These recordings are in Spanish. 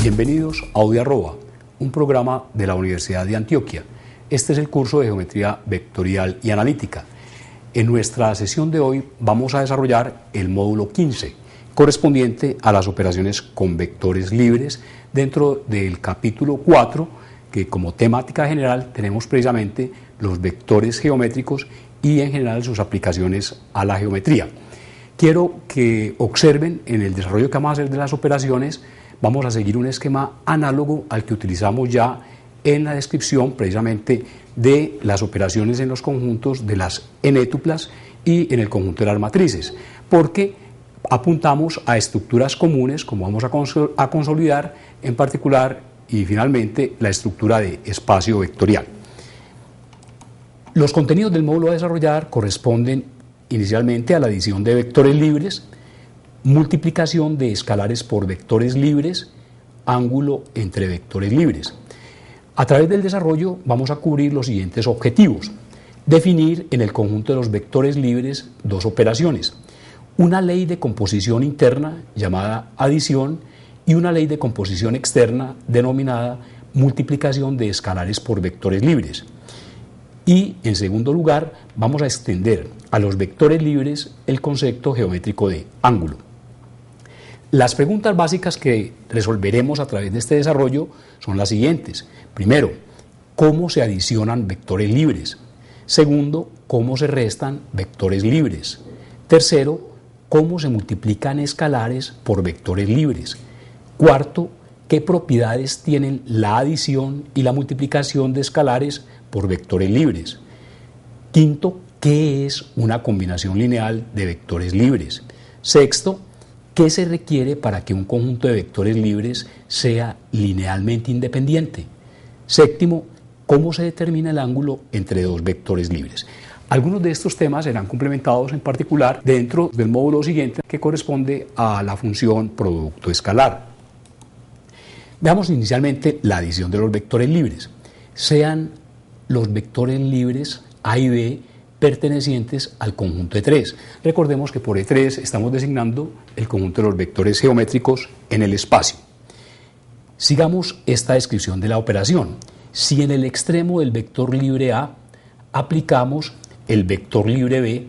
Bienvenidos a Audio Arroba, un programa de la Universidad de Antioquia. Este es el curso de Geometría Vectorial y Analítica. En nuestra sesión de hoy vamos a desarrollar el módulo 15, correspondiente a las operaciones con vectores libres dentro del capítulo 4, que como temática general tenemos precisamente los vectores geométricos y en general sus aplicaciones a la geometría. Quiero que observen en el desarrollo que vamos a hacer de las operaciones, vamos a seguir un esquema análogo al que utilizamos ya en la descripción precisamente de las operaciones en los conjuntos de las n-tuplas y en el conjunto de las matrices, porque apuntamos a estructuras comunes, como vamos a consolidar en particular y finalmente la estructura de espacio vectorial. Los contenidos del módulo a desarrollar corresponden inicialmente a la adición de vectores libres, multiplicación de escalares por vectores libres, ángulo entre vectores libres. A través del desarrollo vamos a cubrir los siguientes objetivos. Definir en el conjunto de los vectores libres dos operaciones: una ley de composición interna llamada adición y una ley de composición externa denominada multiplicación de escalares por vectores libres. Y, en segundo lugar, vamos a extender a los vectores libres el concepto geométrico de ángulo. Las preguntas básicas que resolveremos a través de este desarrollo son las siguientes. Primero, ¿cómo se adicionan vectores libres? Segundo, ¿cómo se restan vectores libres? Tercero, ¿cómo se multiplican escalares por vectores libres? Cuarto, ¿qué propiedades tienen la adición y la multiplicación de escalares por vectores libres? Quinto, ¿qué es una combinación lineal de vectores libres? Sexto, ¿qué se requiere para que un conjunto de vectores libres sea linealmente independiente? Séptimo, ¿cómo se determina el ángulo entre dos vectores libres? Algunos de estos temas serán complementados en particular dentro del módulo siguiente, que corresponde a la función producto escalar. Veamos inicialmente la adición de los vectores libres. Sean los vectores libres A y B pertenecientes al conjunto E3. Recordemos que por E3 estamos designando el conjunto de los vectores geométricos en el espacio. Sigamos esta descripción de la operación. Si en el extremo del vector libre A aplicamos el vector libre B,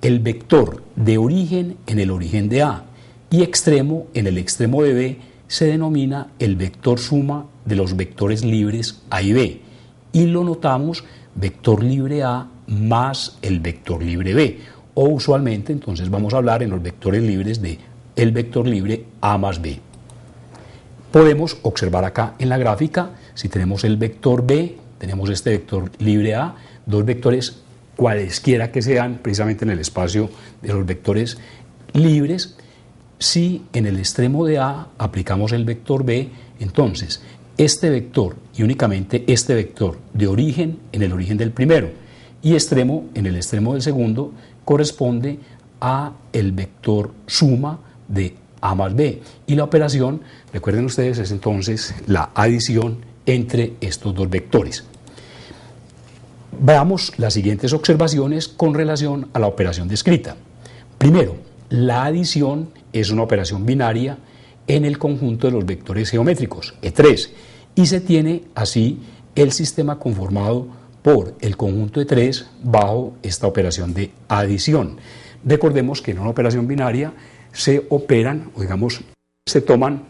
el vector de origen en el origen de A y extremo en el extremo de B se denomina el vector suma de los vectores libres A y B, y lo notamos vector libre A más el vector libre B, o usualmente entonces vamos a hablar en los vectores libres de el vector libre A más B. Podemos observar acá en la gráfica, si tenemos el vector B, tenemos este vector libre A, dos vectores cualesquiera que sean precisamente en el espacio de los vectores libres. Si en el extremo de A aplicamos el vector B, entonces este vector y únicamente este vector de origen en el origen del primero y extremo en el extremo del segundo corresponde a el vector suma de A más B, y la operación, recuerden ustedes, es entonces la adición entre estos dos vectores. Veamos las siguientes observaciones con relación a la operación descrita. Primero, la adición es una operación binaria en el conjunto de los vectores geométricos E3, y se tiene así el sistema conformado por el conjunto E3 bajo esta operación de adición. Recordemos que en una operación binaria se operan, o digamos, se toman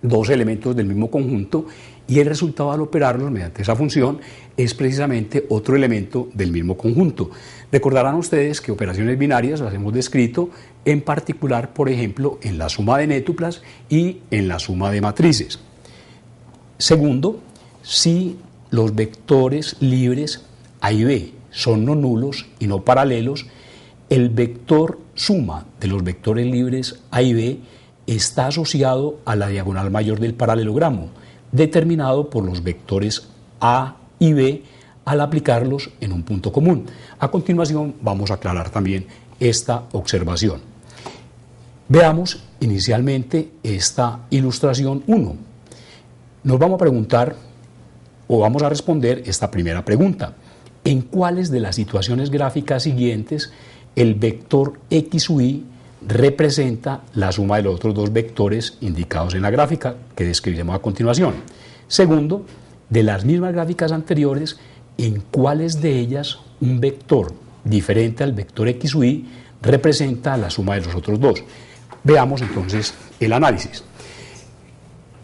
dos elementos del mismo conjunto y el resultado al operarlos mediante esa función es precisamente otro elemento del mismo conjunto. Recordarán ustedes que operaciones binarias las hemos descrito en particular, por ejemplo, en la suma de n-tuplas y en la suma de matrices. Segundo, si los vectores libres A y B son no nulos y no paralelos, el vector suma de los vectores libres A y B está asociado a la diagonal mayor del paralelogramo, determinado por los vectores A y B al aplicarlos en un punto común. A continuación vamos a aclarar también esta observación. Veamos inicialmente esta ilustración 1. Nos vamos a preguntar, o vamos a responder esta primera pregunta: ¿en cuáles de las situaciones gráficas siguientes el vector x u y representa la suma de los otros dos vectores indicados en la gráfica que describiremos a continuación. Segundo, de las mismas gráficas anteriores, en cuáles de ellas un vector diferente al vector x u y representa la suma de los otros dos. Veamos entonces el análisis.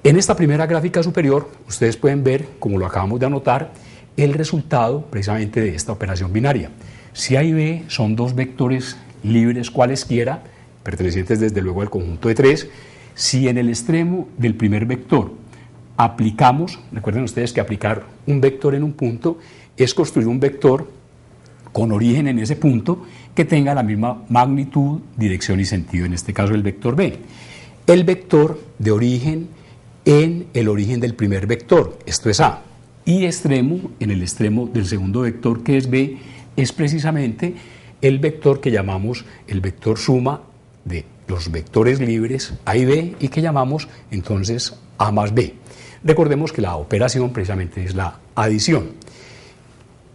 En esta primera gráfica superior, ustedes pueden ver, como lo acabamos de anotar, el resultado precisamente de esta operación binaria. Si A y B son dos vectores libres cualesquiera, pertenecientes desde luego al conjunto de 3, si en el extremo del primer vector aplicamos, recuerden ustedes que aplicar un vector en un punto es construir un vector con origen en ese punto que tenga la misma magnitud, dirección y sentido, en este caso el vector B. El vector de origen en el origen del primer vector, esto es A, y extremo en el extremo del segundo vector, que es B, es precisamente el vector que llamamos el vector suma de los vectores libres A y B y que llamamos entonces A más B. Recordemos que la operación precisamente es la adición.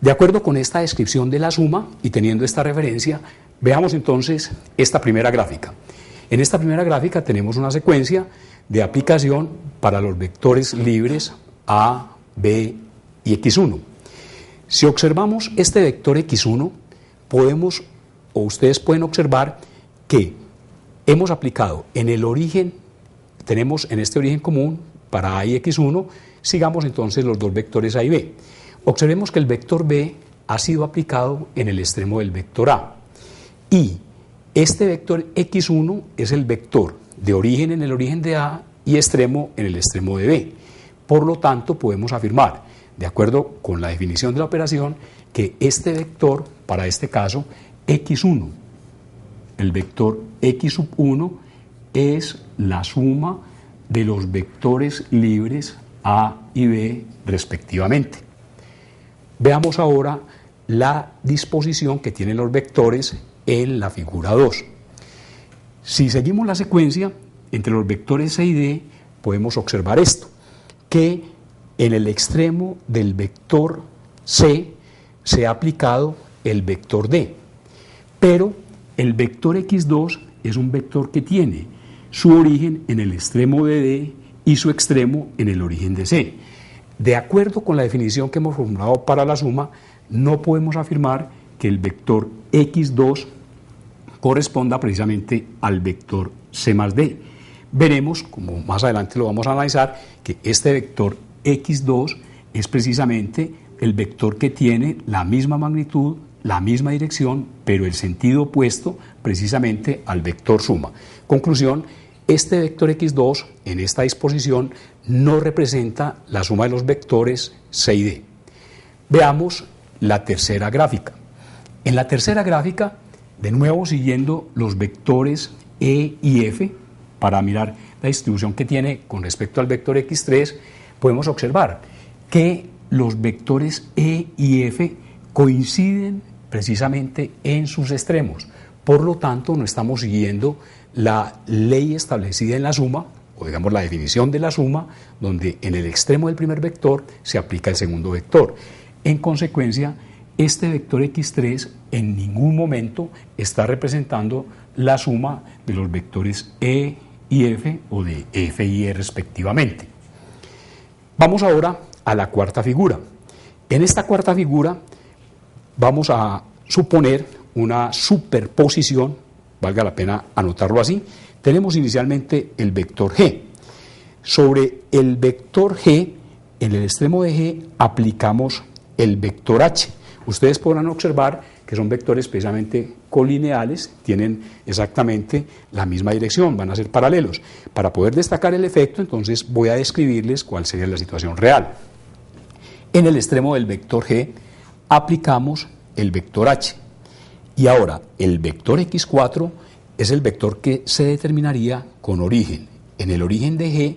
De acuerdo con esta descripción de la suma y teniendo esta referencia, veamos entonces esta primera gráfica. En esta primera gráfica tenemos una secuencia de aplicación para los vectores libres A, B y x1. Si observamos este vector x1, podemos, o ustedes pueden observar que hemos aplicado en el origen, tenemos en este origen común para A y x1, sigamos entonces los dos vectores A y B. Observemos que el vector B ha sido aplicado en el extremo del vector A y este vector x1 es el vector de origen en el origen de A y extremo en el extremo de B. Por lo tanto, podemos afirmar, de acuerdo con la definición de la operación, que este vector, para este caso, x1, el vector x1 es la suma de los vectores libres A y B respectivamente. Veamos ahora la disposición que tienen los vectores en la figura 2. Si seguimos la secuencia, entre los vectores C y D podemos observar esto, que en el extremo del vector C se ha aplicado el vector D, pero el vector x2 es un vector que tiene su origen en el extremo de D y su extremo en el origen de C. De acuerdo con la definición que hemos formulado para la suma, no podemos afirmar que el vector x2 corresponda precisamente al vector C más D. Veremos, como más adelante lo vamos a analizar, que este vector x2 es precisamente el vector que tiene la misma magnitud, la misma dirección, pero el sentido opuesto precisamente al vector suma. Conclusión, este vector x2 en esta disposición no representa la suma de los vectores C y D. Veamos la tercera gráfica. En la tercera gráfica, de nuevo siguiendo los vectores E y F, para mirar la distribución que tiene con respecto al vector x3, podemos observar que los vectores E y F coinciden precisamente en sus extremos. Por lo tanto, no estamos siguiendo la ley establecida en la suma, o digamos la definición de la suma, donde en el extremo del primer vector se aplica el segundo vector. En consecuencia, este vector x3 en ningún momento está representando la suma de los vectores E y F o de F y E respectivamente. Vamos ahora a la cuarta figura. En esta cuarta figura vamos a suponer una superposición, valga la pena anotarlo así. Tenemos inicialmente el vector G. Sobre el vector G, en el extremo de G, aplicamos el vector H. Ustedes podrán observar que son vectores precisamente colineales, tienen exactamente la misma dirección, van a ser paralelos. Para poder destacar el efecto, entonces voy a describirles cuál sería la situación real. En el extremo del vector G aplicamos el vector H. Y ahora, el vector x4 es el vector que se determinaría con origen en el origen de G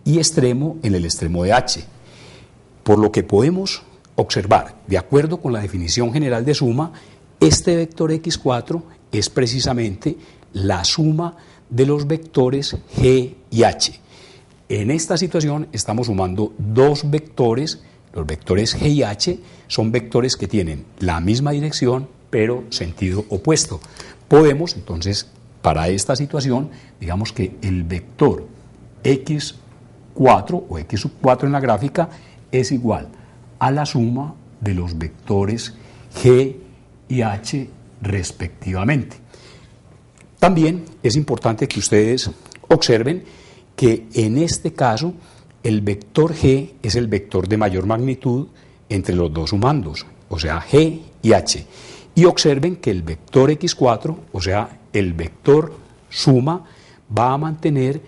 y extremo en el extremo de H. Por lo que podemos observar, de acuerdo con la definición general de suma, este vector x4 es precisamente la suma de los vectores G y H. En esta situación estamos sumando dos vectores, los vectores G y H son vectores que tienen la misma dirección pero sentido opuesto. Podemos entonces para esta situación, digamos que el vector x4 o x sub 4 en la gráfica es igual a la suma de los vectores g y h respectivamente. También es importante que ustedes observen que en este caso el vector g es el vector de mayor magnitud entre los dos sumandos, o sea, g y h. Y observen que el vector x4, o sea, el vector suma, va a mantener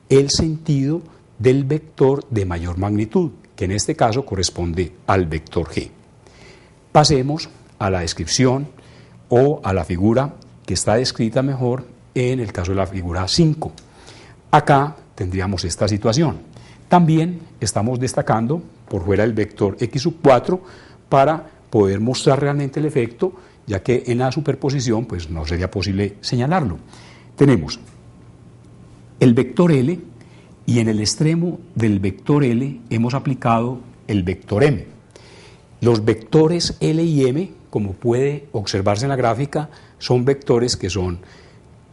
el sentido del vector de mayor magnitud, que en este caso corresponde al vector g. Pasemos a la descripción o a la figura que está descrita mejor en el caso de la figura 5. Acá tendríamos esta situación. También estamos destacando por fuera el vector x sub 4 para poder mostrar realmente el efecto, ya que en la superposición pues no sería posible señalarlo. Tenemos el vector L y en el extremo del vector L hemos aplicado el vector M. Los vectores L y M, como puede observarse en la gráfica, son vectores que son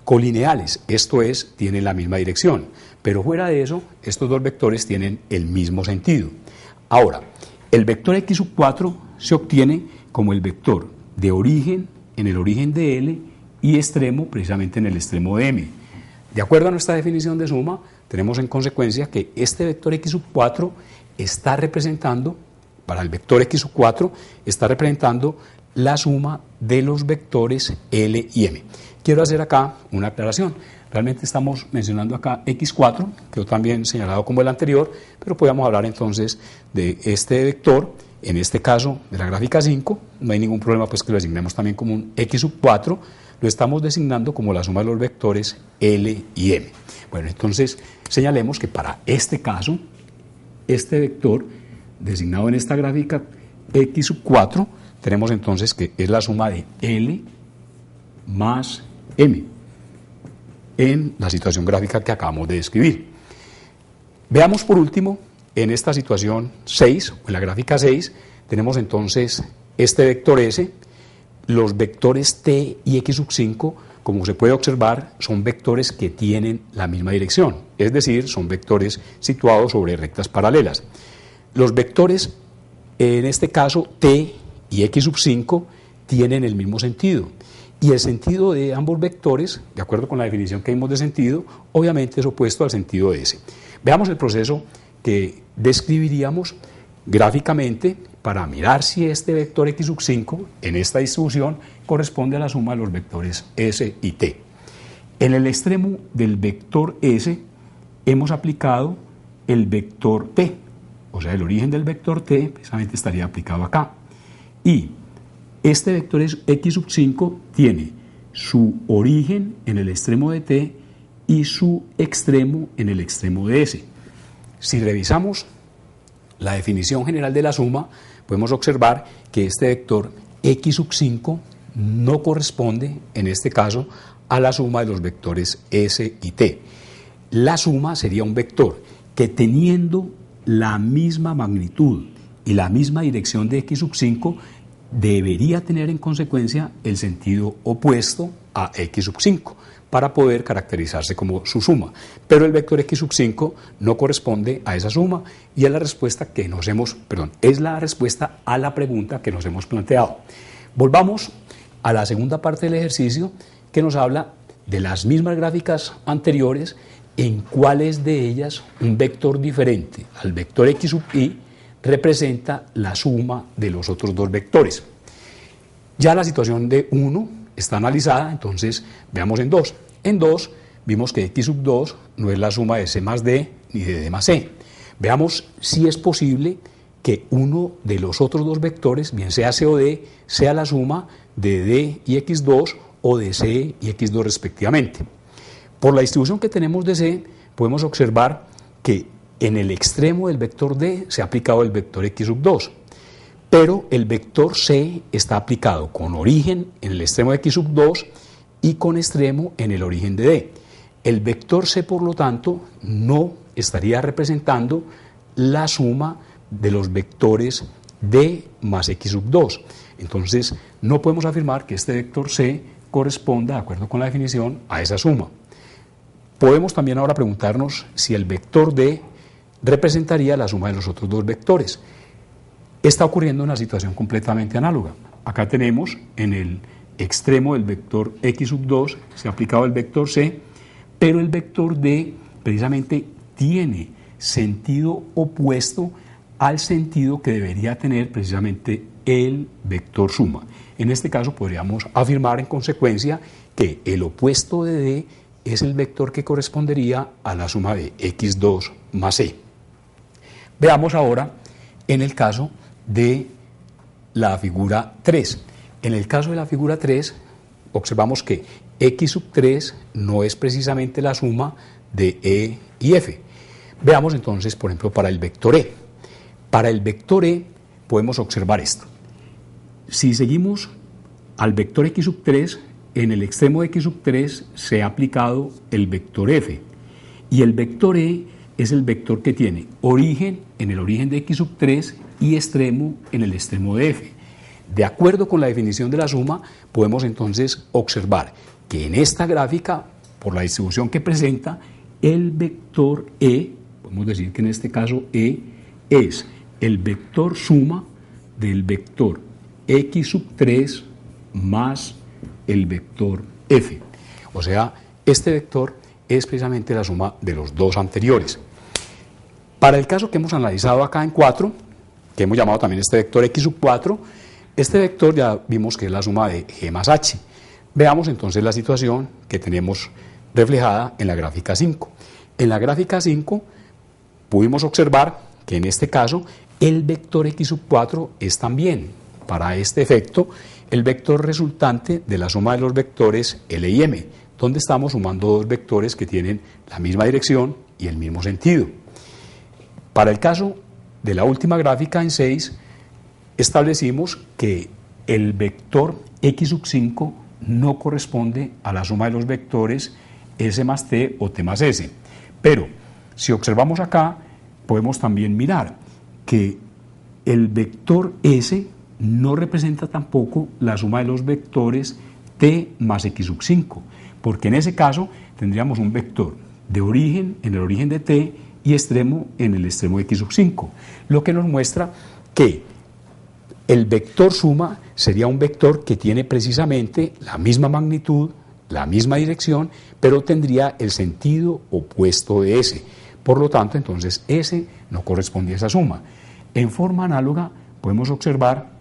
colineales, esto es, tienen la misma dirección, pero fuera de eso, estos dos vectores tienen el mismo sentido. Ahora, el vector x sub 4 se obtiene como el vector de origen en el origen de L y extremo precisamente en el extremo de M. De acuerdo a nuestra definición de suma, tenemos en consecuencia que este vector x sub 4 está representando, para el vector x sub 4, está representando la suma de los vectores L y M. Quiero hacer acá una aclaración. Realmente estamos mencionando acá x4, quedó también señalado como el anterior, pero podemos hablar entonces de este vector, en este caso de la gráfica 5, no hay ningún problema pues que lo designemos también como un x sub 4, lo estamos designando como la suma de los vectores L y M. Bueno, entonces señalemos que para este caso, este vector designado en esta gráfica x sub 4, tenemos entonces que es la suma de L más M en la situación gráfica que acabamos de describir. Veamos por último, en esta situación 6, o en la gráfica 6, tenemos entonces este vector S, los vectores T y X sub 5, como se puede observar, son vectores que tienen la misma dirección, es decir, son vectores situados sobre rectas paralelas. Los vectores, en este caso T y X sub 5, tienen el mismo sentido. Y el sentido de ambos vectores, de acuerdo con la definición que vimos de sentido, obviamente es opuesto al sentido de ese. Veamos el proceso que describiríamos gráficamente para mirar si este vector x sub 5 en esta distribución corresponde a la suma de los vectores S y T. En el extremo del vector S hemos aplicado el vector T, o sea, el origen del vector T precisamente estaría aplicado acá. Y este vector x sub 5 tiene su origen en el extremo de T y su extremo en el extremo de S. Si revisamos la definición general de la suma, podemos observar que este vector x sub 5 no corresponde, en este caso, a la suma de los vectores S y T. La suma sería un vector que teniendo la misma magnitud y la misma dirección de x sub 5, debería tener en consecuencia el sentido opuesto a x sub 5 para poder caracterizarse como su suma. Pero el vector x sub 5 no corresponde a esa suma y es la respuesta que nos hemos, es la respuesta a la pregunta que nos hemos planteado. Volvamos a la segunda parte del ejercicio que nos habla de las mismas gráficas anteriores, en cuáles de ellas un vector diferente al vector x sub y representa la suma de los otros dos vectores. Ya la situación de 1 está analizada, entonces veamos en 2. En 2 vimos que x sub 2 no es la suma de c más d ni de d más c. Veamos si es posible que uno de los otros dos vectores, bien sea c o d, sea la suma de d y x2 o de c y x2 respectivamente. Por la distribución que tenemos de c, podemos observar que en el extremo del vector D se ha aplicado el vector x sub 2, pero el vector C está aplicado con origen en el extremo de x sub 2 y con extremo en el origen de D. El vector C, por lo tanto, no estaría representando la suma de los vectores D más x sub 2. Entonces, no podemos afirmar que este vector C corresponda, de acuerdo con la definición, a esa suma. Podemos también ahora preguntarnos si el vector D representaría la suma de los otros dos vectores. Está ocurriendo una situación completamente análoga. Acá tenemos en el extremo del vector x sub 2 se ha aplicado el vector C, pero el vector D precisamente tiene sentido opuesto al sentido que debería tener precisamente el vector suma. En este caso podríamos afirmar en consecuencia que el opuesto de D es el vector que correspondería a la suma de x2 más c. Veamos ahora en el caso de la figura 3. En el caso de la figura 3 observamos que x sub 3 no es precisamente la suma de E y F. Veamos entonces, por ejemplo, para el vector E. Para el vector E podemos observar esto. Si seguimos al vector x sub 3, en el extremo de x sub 3 se ha aplicado el vector F. Y el vector E es el vector que tiene origen en el origen de x sub 3 y extremo en el extremo de F. De acuerdo con la definición de la suma, podemos entonces observar que en esta gráfica, por la distribución que presenta, el vector E, podemos decir que en este caso E es el vector suma del vector x sub 3 más el vector F. O sea, este vector es precisamente la suma de los dos anteriores. Para el caso que hemos analizado acá en 4, que hemos llamado también este vector x sub 4, este vector ya vimos que es la suma de g más h. Veamos entonces la situación que tenemos reflejada en la gráfica 5. En la gráfica 5 pudimos observar que en este caso el vector x sub 4 es también, para este efecto, el vector resultante de la suma de los vectores L y M, donde estamos sumando dos vectores que tienen la misma dirección y el mismo sentido. Para el caso de la última gráfica en 6, establecimos que el vector x sub 5 no corresponde a la suma de los vectores s más t o t más s. Pero si observamos acá, podemos también mirar que el vector s no representa tampoco la suma de los vectores t más x sub 5, porque en ese caso tendríamos un vector de origen en el origen de t y extremo en el extremo de x sub 5, lo que nos muestra que el vector suma sería un vector que tiene precisamente la misma magnitud, la misma dirección, pero tendría el sentido opuesto de S. Por lo tanto, entonces S no corresponde a esa suma. En forma análoga podemos observar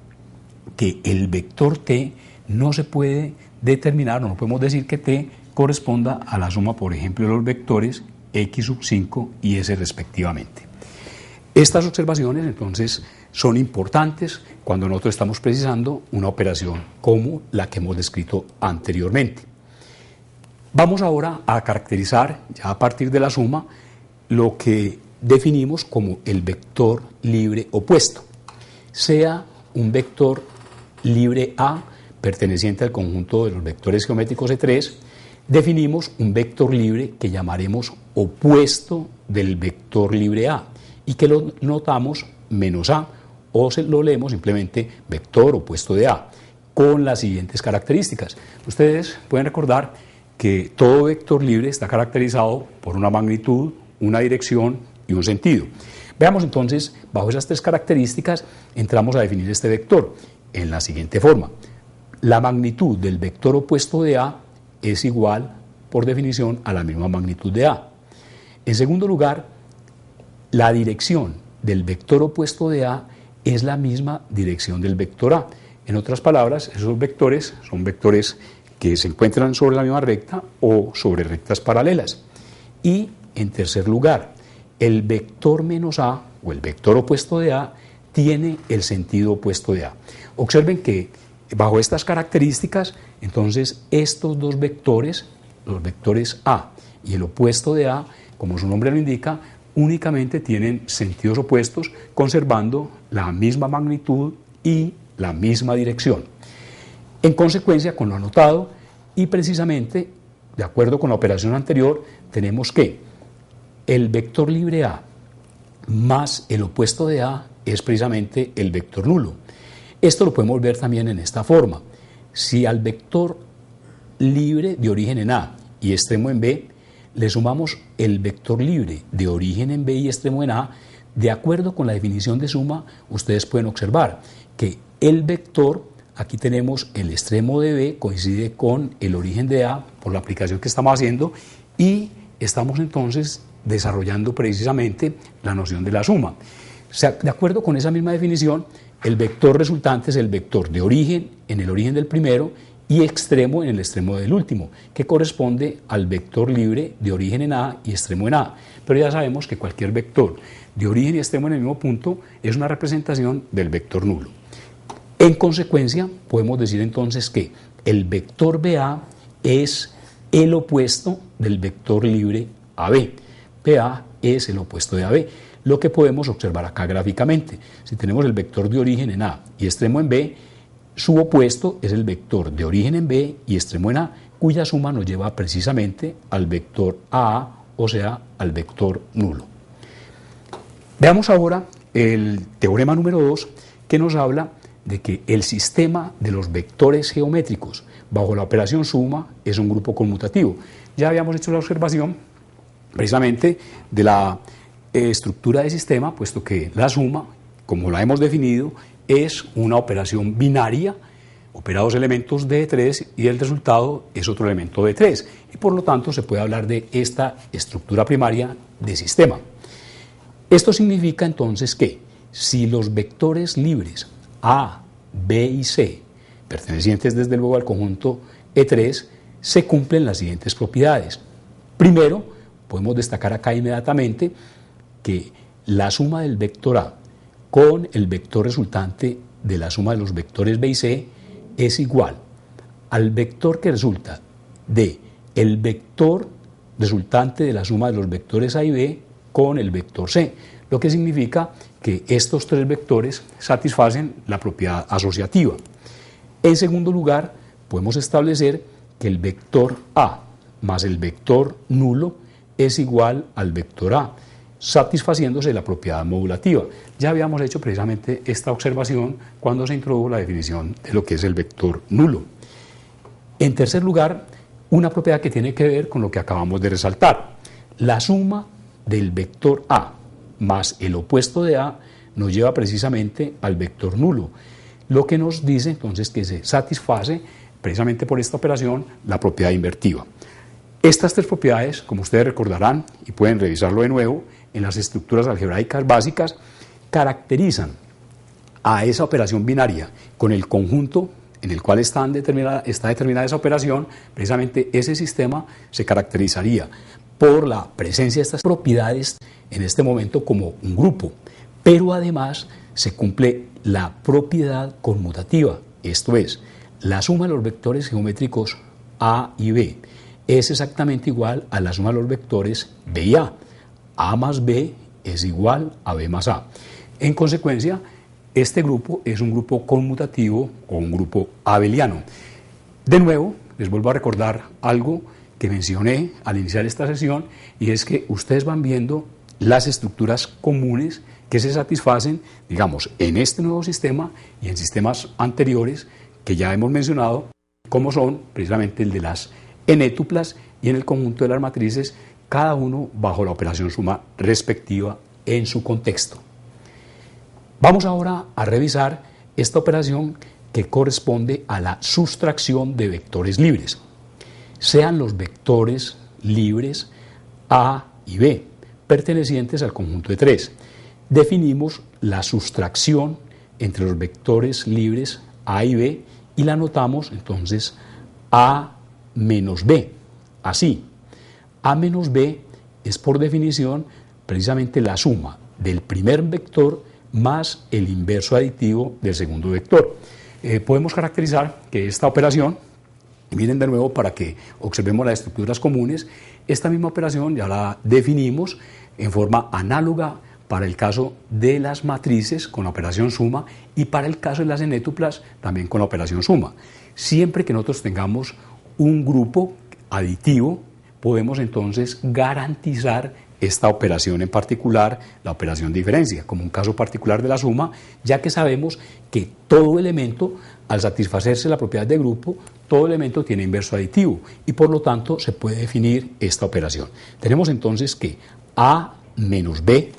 que el vector T no se puede determinar, no podemos decir que T corresponda a la suma, por ejemplo, de los vectores x sub 5 y s respectivamente. Estas observaciones entonces son importantes cuando nosotros estamos precisando una operación como la que hemos descrito anteriormente. Vamos ahora a caracterizar, ya a partir de la suma, lo que definimos como el vector libre opuesto. Sea un vector libre A perteneciente al conjunto de los vectores geométricos E3, definimos un vector libre que llamaremos opuesto del vector libre A y que lo notamos menos A, o lo leemos simplemente vector opuesto de A, con las siguientes características. Ustedes pueden recordar que todo vector libre está caracterizado por una magnitud, una dirección y un sentido. Veamos entonces, bajo esas tres características, entramos a definir este vector en la siguiente forma. La magnitud del vector opuesto de A es igual, por definición, a la misma magnitud de A. En segundo lugar, la dirección del vector opuesto de A es la misma dirección del vector A. En otras palabras, esos vectores son vectores que se encuentran sobre la misma recta o sobre rectas paralelas. Y, en tercer lugar, el vector menos A, o el vector opuesto de A, tiene el sentido opuesto de A. Observen que bajo estas características, entonces estos dos vectores, los vectores A y el opuesto de A, como su nombre lo indica, únicamente tienen sentidos opuestos, conservando la misma magnitud y la misma dirección. En consecuencia, con lo anotado, y precisamente, de acuerdo con la operación anterior, tenemos que el vector libre A más el opuesto de A es precisamente el vector nulo. Esto lo podemos ver también en esta forma. Si al vector libre de origen en A y extremo en B, le sumamos el vector libre de origen en B y extremo en A. De acuerdo con la definición de suma, ustedes pueden observar que el vector, aquí tenemos el extremo de B, coincide con el origen de A por la aplicación que estamos haciendo y estamos entonces desarrollando precisamente la noción de la suma. O sea, de acuerdo con esa misma definición, el vector resultante es el vector de origen en el origen del primero y extremo en el extremo del último, que corresponde al vector libre de origen en A y extremo en A. Pero ya sabemos que cualquier vector de origen y extremo en el mismo punto es una representación del vector nulo. En consecuencia, podemos decir entonces que el vector BA es el opuesto del vector libre AB. BA es el opuesto de AB, lo que podemos observar acá gráficamente. Si tenemos el vector de origen en A y extremo en B, su opuesto es el vector de origen en B y extremo en A, cuya suma nos lleva precisamente al vector AA, o sea, al vector nulo. Veamos ahora el teorema número 2, que nos habla de que el sistema de los vectores geométricos bajo la operación suma es un grupo conmutativo. Ya habíamos hecho la observación precisamente de la estructura de sistema, puesto que la suma, como la hemos definido, es una operación binaria, opera dos elementos de 3 y el resultado es otro elemento de 3. Y por lo tanto se puede hablar de esta estructura primaria de sistema. Esto significa entonces que si los vectores libres A, B y C, pertenecientes desde luego al conjunto E3, se cumplen las siguientes propiedades. Primero, podemos destacar acá inmediatamente que la suma del vector A con el vector resultante de la suma de los vectores B y C es igual al vector que resulta de el vector resultante de la suma de los vectores A y B con el vector C, lo que significa que estos tres vectores satisfacen la propiedad asociativa. En segundo lugar, podemos establecer que el vector A más el vector nulo es igual al vector A, satisfaciéndose la propiedad modulativa. Ya habíamos hecho precisamente esta observación cuando se introdujo la definición de lo que es el vector nulo. En tercer lugar, una propiedad que tiene que ver con lo que acabamos de resaltar. La suma del vector A más el opuesto de A nos lleva precisamente al vector nulo, lo que nos dice entonces que se satisface precisamente por esta operación la propiedad invertiva. Estas tres propiedades, como ustedes recordarán y pueden revisarlo de nuevo en las estructuras algebraicas básicas, caracterizan a esa operación binaria con el conjunto en el cual está determinada esa operación. Precisamente ese sistema se caracterizaría por la presencia de estas propiedades en este momento como un grupo, pero además se cumple la propiedad conmutativa, esto es, la suma de los vectores geométricos A y B es exactamente igual a la suma de los vectores B y A. A más B es igual a B más A. En consecuencia, este grupo es un grupo conmutativo o un grupo abeliano. De nuevo, les vuelvo a recordar algo que mencioné al iniciar esta sesión, y es que ustedes van viendo las estructuras comunes que se satisfacen, digamos, en este nuevo sistema y en sistemas anteriores que ya hemos mencionado, como son precisamente el de las enétuplas y en el conjunto de las matrices, cada uno bajo la operación suma respectiva en su contexto. Vamos ahora a revisar esta operación que corresponde a la sustracción de vectores libres. Sean los vectores libres A y B, pertenecientes al conjunto de 3. Definimos la sustracción entre los vectores libres A y B y la anotamos entonces A menos B. Así, A menos B es por definición precisamente la suma del primer vector más el inverso aditivo del segundo vector. Podemos caracterizar que esta operación, y miren de nuevo para que observemos las estructuras comunes, esta misma operación ya la definimos en forma análoga para el caso de las matrices con la operación suma y para el caso de las enétuplas también con la operación suma. Siempre que nosotros tengamos un grupo aditivo, podemos entonces garantizar esta operación en particular, la operación de diferencia, como un caso particular de la suma, ya que sabemos que todo elemento, al satisfacerse la propiedad de grupo, todo elemento tiene inverso aditivo y por lo tanto se puede definir esta operación. Tenemos entonces que A menos B,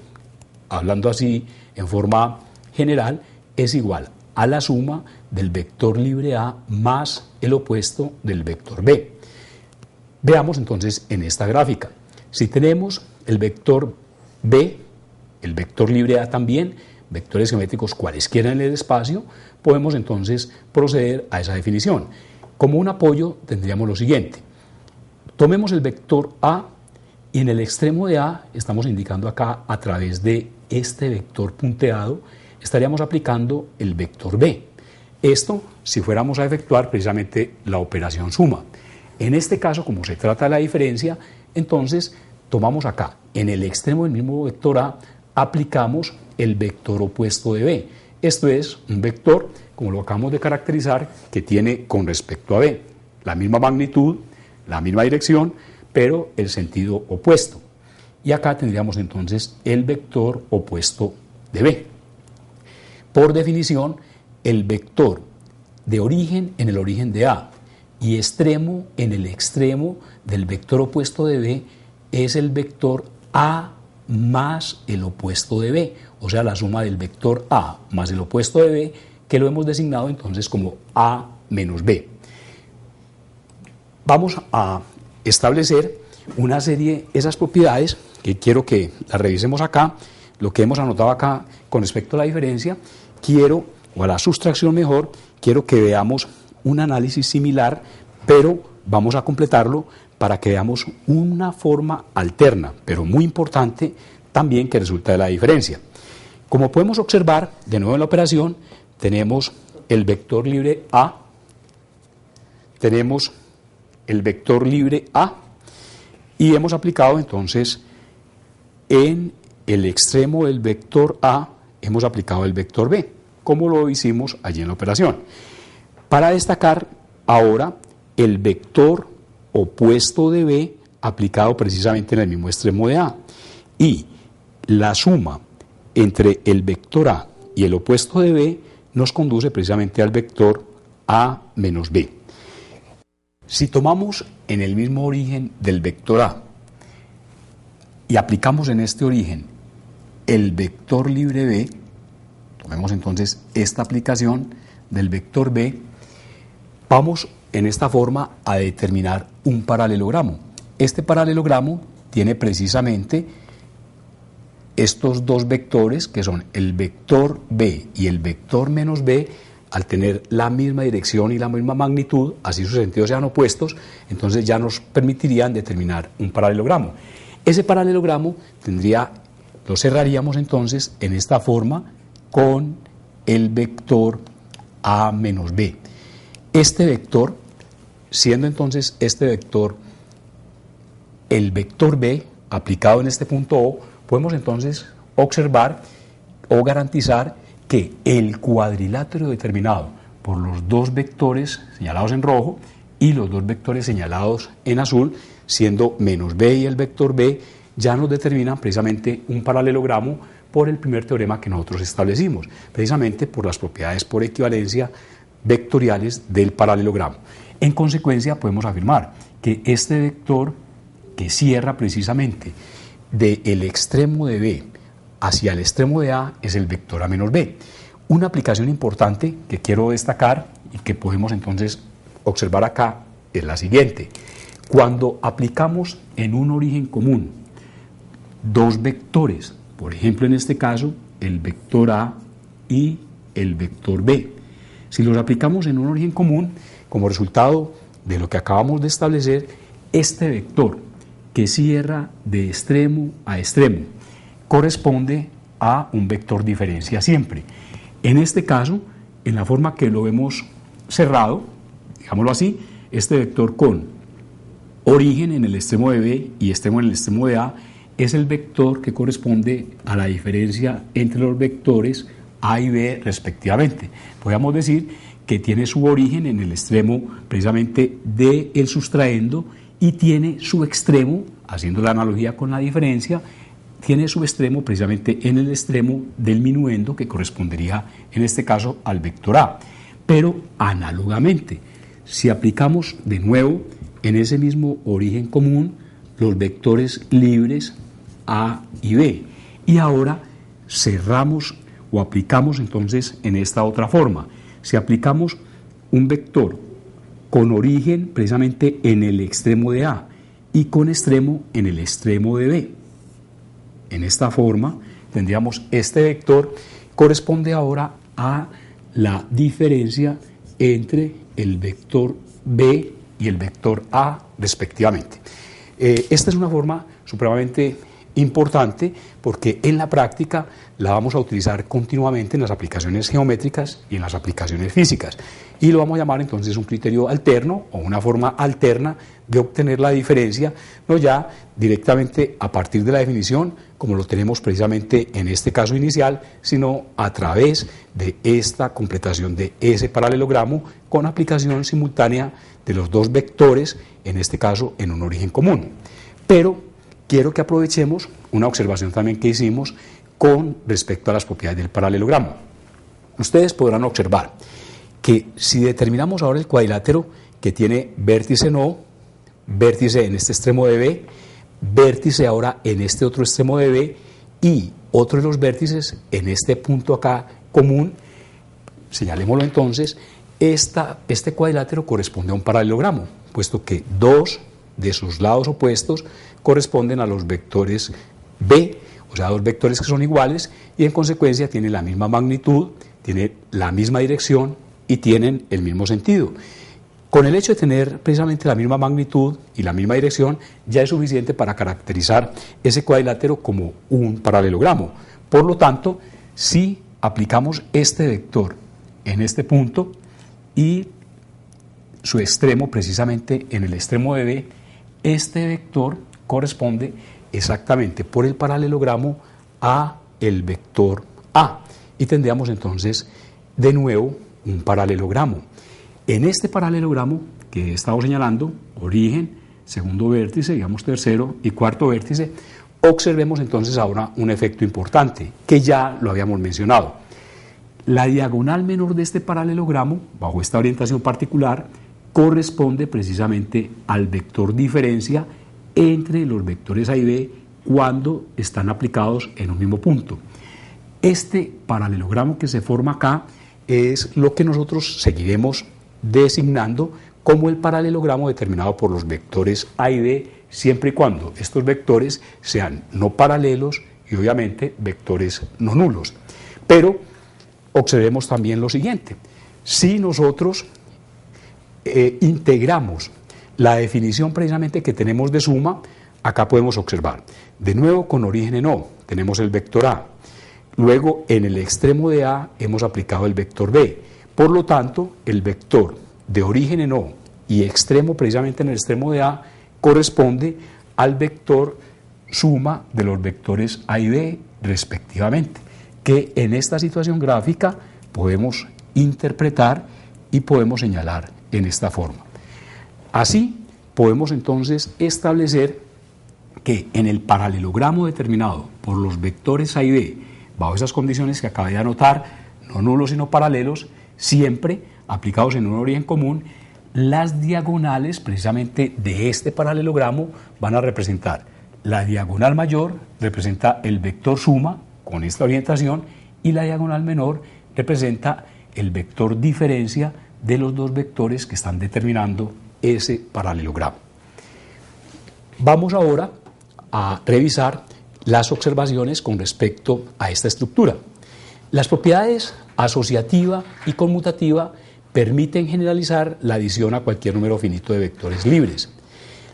hablando así en forma general, es igual a la suma del vector libre A más el opuesto del vector B. Veamos entonces en esta gráfica. Si tenemos el vector B, el vector libre A también, vectores geométricos cualesquiera en el espacio, podemos entonces proceder a esa definición. Como un apoyo tendríamos lo siguiente. Tomemos el vector A y en el extremo de A, estamos indicando acá a través de este vector punteado, estaríamos aplicando el vector B. Esto si fuéramos a efectuar precisamente la operación suma. En este caso, como se trata de la diferencia, entonces tomamos acá, en el extremo del mismo vector A, aplicamos el vector opuesto de B. Esto es un vector, como lo acabamos de caracterizar, que tiene con respecto a B la misma magnitud, la misma dirección, pero el sentido opuesto. Y acá tendríamos entonces el vector opuesto de B. Por definición, el vector de origen en el origen de A y extremo en el extremo del vector opuesto de B es el vector A más el opuesto de B, o sea, la suma del vector A más el opuesto de B, que lo hemos designado entonces como A menos B. Vamos a establecer una serie, esas propiedades que quiero que las revisemos acá, lo que hemos anotado acá con respecto a la diferencia, o a la sustracción mejor, quiero que veamos un análisis similar, pero vamos a completarlo para que veamos una forma alterna, pero muy importante también que resulta de la diferencia. Como podemos observar, de nuevo en la operación, tenemos el vector libre A, tenemos el vector libre A, y hemos aplicado entonces en el extremo del vector A, hemos aplicado el vector B, como lo hicimos allí en la operación. Para destacar ahora el vector opuesto de B aplicado precisamente en el mismo extremo de A. Y la suma entre el vector A y el opuesto de B nos conduce precisamente al vector A menos B. Si tomamos en el mismo origen del vector A y aplicamos en este origen el vector libre B, tomemos entonces esta aplicación del vector B, vamos en esta forma a determinar un paralelogramo. Este paralelogramo tiene precisamente estos dos vectores que son el vector B y el vector menos B. Al tener la misma dirección y la misma magnitud, así sus sentidos sean opuestos, entonces ya nos permitirían determinar un paralelogramo. Ese paralelogramo lo cerraríamos entonces en esta forma con el vector A menos B. Este vector, siendo entonces este vector el vector B aplicado en este punto O, podemos entonces observar o garantizar que el cuadrilátero determinado por los dos vectores señalados en rojo y los dos vectores señalados en azul, siendo menos B y el vector B, ya nos determinan precisamente un paralelogramo por el primer teorema que nosotros establecimos, precisamente por las propiedades por equivalencia vectoriales del paralelogramo. En consecuencia, podemos afirmar que este vector que cierra precisamente del extremo de B hacia el extremo de A es el vector A menos B. Una aplicación importante que quiero destacar y que podemos entonces observar acá es la siguiente. Cuando aplicamos en un origen común dos vectores, por ejemplo en este caso el vector A y el vector B, si los aplicamos en un origen común, como resultado de lo que acabamos de establecer, este vector que cierra de extremo a extremo corresponde a un vector diferencia siempre. En este caso, en la forma que lo hemos cerrado, digámoslo así, este vector con origen en el extremo de B y extremo en el extremo de A es el vector que corresponde a la diferencia entre los vectores A y B respectivamente. Podríamos decir que tiene su origen en el extremo precisamente del sustraendo y tiene su extremo haciendo la analogía con la diferencia, tiene su extremo precisamente en el extremo del minuendo, que correspondería en este caso al vector A. Pero análogamente, si aplicamos de nuevo en ese mismo origen común los vectores libres A y B, y ahora cerramos o aplicamos entonces en esta otra forma. Si aplicamos un vector con origen precisamente en el extremo de A y con extremo en el extremo de B, en esta forma tendríamos este vector, corresponde ahora a la diferencia entre el vector B y el vector A respectivamente. Esta es una forma supremamente importante porque en la práctica la vamos a utilizar continuamente en las aplicaciones geométricas y en las aplicaciones físicas, y lo vamos a llamar entonces un criterio alterno o una forma alterna de obtener la diferencia, no ya directamente a partir de la definición como lo tenemos precisamente en este caso inicial, sino a través de esta completación de ese paralelogramo con aplicación simultánea de los dos vectores, en este caso en un origen común. Pero quiero que aprovechemos una observación también que hicimos con respecto a las propiedades del paralelogramo. Ustedes podrán observar que si determinamos ahora el cuadrilátero que tiene vértice en O, vértice en este extremo de B, vértice ahora en este otro extremo de B y otro de los vértices en este punto acá común, señalémoslo entonces, este cuadrilátero corresponde a un paralelogramo, puesto que dos de sus lados opuestos corresponden a los vectores B, o sea, dos vectores que son iguales y en consecuencia tienen la misma magnitud, tienen la misma dirección y tienen el mismo sentido. Con el hecho de tener precisamente la misma magnitud y la misma dirección ya es suficiente para caracterizar ese cuadrilátero como un paralelogramo. Por lo tanto, si aplicamos este vector en este punto y su extremo precisamente en el extremo de B, este vector corresponde exactamente por el paralelogramo a el vector A y tendríamos entonces de nuevo un paralelogramo. En este paralelogramo que he estado señalando, origen, segundo vértice, digamos tercero y cuarto vértice, observemos entonces ahora un efecto importante que ya lo habíamos mencionado. La diagonal menor de este paralelogramo, bajo esta orientación particular, corresponde precisamente al vector diferencia entre los vectores A y B cuando están aplicados en un mismo punto. Este paralelogramo que se forma acá es lo que nosotros seguiremos designando como el paralelogramo determinado por los vectores A y B, siempre y cuando estos vectores sean no paralelos y obviamente vectores no nulos. Pero observemos también lo siguiente: si nosotros integramos la definición precisamente que tenemos de suma, acá podemos observar, de nuevo con origen en O, tenemos el vector A, luego en el extremo de A hemos aplicado el vector B, por lo tanto el vector de origen en O y extremo precisamente en el extremo de A corresponde al vector suma de los vectores A y B respectivamente, que en esta situación gráfica podemos interpretar y podemos señalar en esta forma. Así podemos entonces establecer que en el paralelogramo determinado por los vectores A y B, bajo esas condiciones que acabé de anotar, no nulos sino paralelos, siempre aplicados en un origen común, las diagonales precisamente de este paralelogramo van a representar: la diagonal mayor representa el vector suma con esta orientación y la diagonal menor representa el vector diferencia de los dos vectores que están determinando ese paralelogramo. Vamos ahora a revisar las observaciones con respecto a esta estructura. Las propiedades asociativa y conmutativa permiten generalizar la adición a cualquier número finito de vectores libres.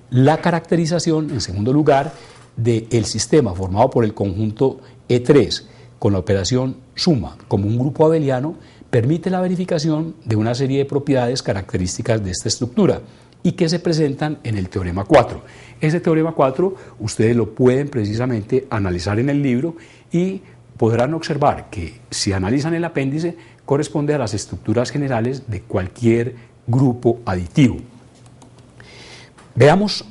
La caracterización, en segundo lugar, del sistema formado por el conjunto E3 con la operación suma como un grupo abeliano permite la verificación de una serie de propiedades características de esta estructura y que se presentan en el teorema 4. Ese teorema 4 ustedes lo pueden precisamente analizar en el libro y podrán observar que si analizan el apéndice corresponde a las estructuras generales de cualquier grupo aditivo. Veamos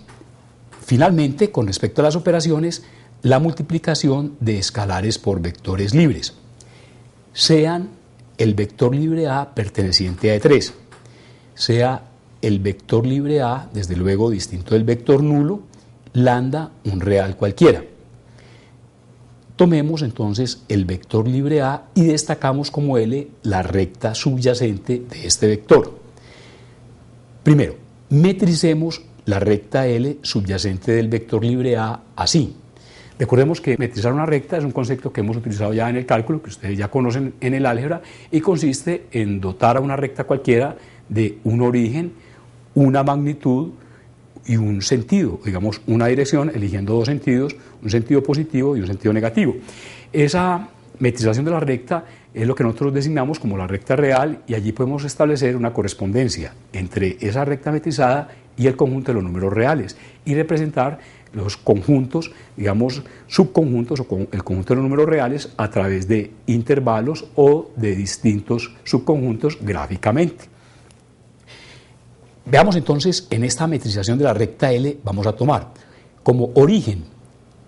Finalmente, con respecto a las operaciones, la multiplicación de escalares por vectores libres, sean el vector libre A perteneciente a E3, sea el vector libre A, desde luego distinto del vector nulo, lambda un real cualquiera. Tomemos entonces el vector libre A y destacamos como L la recta subyacente de este vector. Primero, metricemos la recta L subyacente del vector libre A así. Recordemos que metrizar una recta es un concepto que hemos utilizado ya en el cálculo, que ustedes ya conocen en el álgebra, y consiste en dotar a una recta cualquiera de un origen, una magnitud y un sentido, digamos una dirección, eligiendo dos sentidos, un sentido positivo y un sentido negativo. Esa metrización de la recta es lo que nosotros designamos como la recta real, y allí podemos establecer una correspondencia entre esa recta metrizada y el conjunto de los números reales y representar los conjuntos, digamos subconjuntos o el conjunto de los números reales a través de intervalos o de distintos subconjuntos gráficamente. Veamos entonces, en esta metrización de la recta L vamos a tomar como origen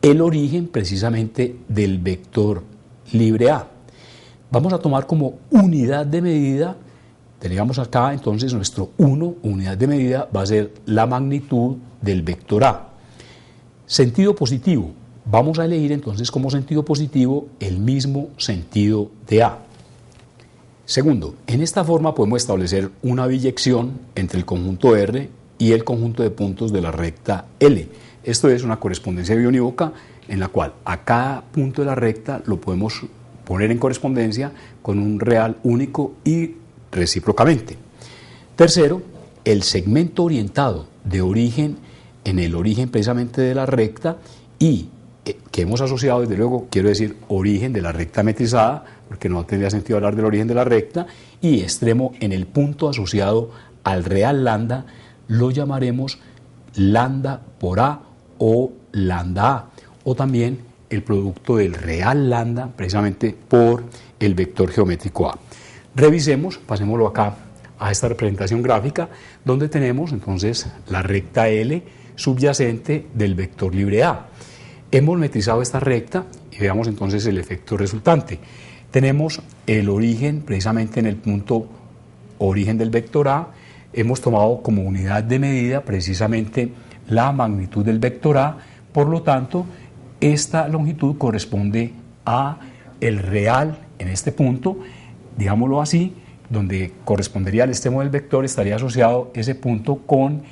el origen precisamente del vector libre A. Vamos a tomar como unidad de medida, tenemos acá entonces nuestro 1, unidad de medida, va a ser la magnitud del vector A. Sentido positivo, vamos a elegir entonces como sentido positivo el mismo sentido de A. Segundo, en esta forma podemos establecer una biyección entre el conjunto R y el conjunto de puntos de la recta L. Esto es una correspondencia biunívoca en la cual a cada punto de la recta lo podemos poner en correspondencia con un real único y recíprocamente. Tercero, el segmento orientado de origen en el origen precisamente de la recta y que hemos asociado, desde luego, quiero decir origen de la recta metrizada, porque no tendría sentido hablar del origen de la recta, y extremo en el punto asociado al real lambda, lo llamaremos lambda por A o lambda A, o también el producto del real lambda precisamente por el vector geométrico A. Revisemos, pasémoslo acá a esta representación gráfica, donde tenemos entonces la recta L subyacente del vector libre A. Hemos metrizado esta recta y veamos entonces el efecto resultante. Tenemos el origen precisamente en el punto origen del vector A, hemos tomado como unidad de medida precisamente la magnitud del vector A, por lo tanto esta longitud corresponde a el real en este punto, digámoslo así, donde correspondería al extremo del vector, estaría asociado ese punto con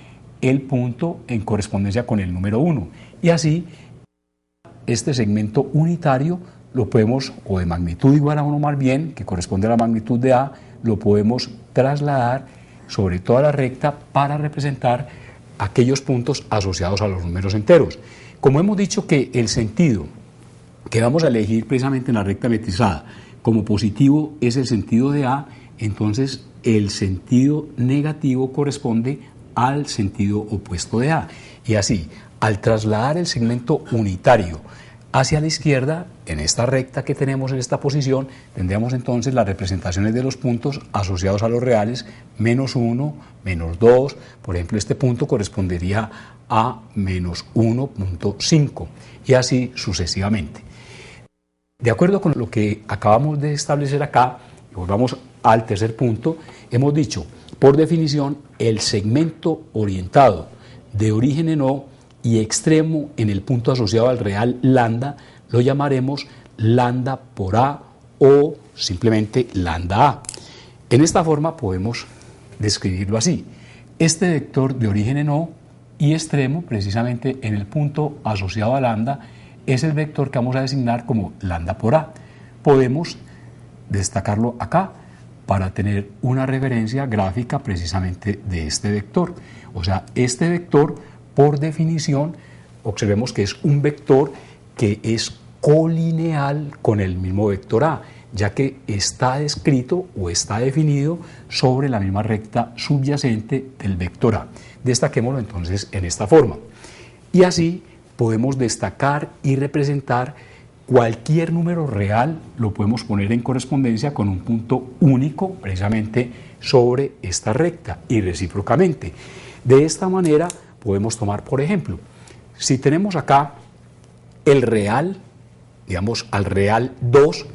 el punto en correspondencia con el número 1, y así este segmento unitario lo podemos, o de magnitud igual a 1 más bien, que corresponde a la magnitud de A, lo podemos trasladar sobre toda la recta para representar aquellos puntos asociados a los números enteros. Como hemos dicho que el sentido que vamos a elegir precisamente en la recta metrizada como positivo es el sentido de A, entonces el sentido negativo corresponde al sentido opuesto de A. Y así, al trasladar el segmento unitario hacia la izquierda, en esta recta que tenemos en esta posición, tendríamos entonces las representaciones de los puntos asociados a los reales, menos 1, menos 2, por ejemplo este punto correspondería a menos 1.5 y así sucesivamente. De acuerdo con lo que acabamos de establecer acá, volvamos al tercer punto, hemos dicho, por definición, el segmento orientado de origen en O y extremo en el punto asociado al real lambda, lo llamaremos lambda por A o simplemente lambda A. En esta forma podemos describirlo así. Este vector de origen en O y extremo, precisamente en el punto asociado a lambda, es el vector que vamos a designar como lambda por A. Podemos destacarlo acá para tener una referencia gráfica precisamente de este vector. O sea, este vector, por definición, observemos que es un vector que es colineal con el mismo vector A, ya que está descrito o está definido sobre la misma recta subyacente del vector A. Destaquémoslo entonces en esta forma. Y así podemos destacar y representar cualquier número real, lo podemos poner en correspondencia con un punto único precisamente sobre esta recta y recíprocamente. De esta manera podemos tomar, por ejemplo, Si tenemos acá el real, digamos al real 2,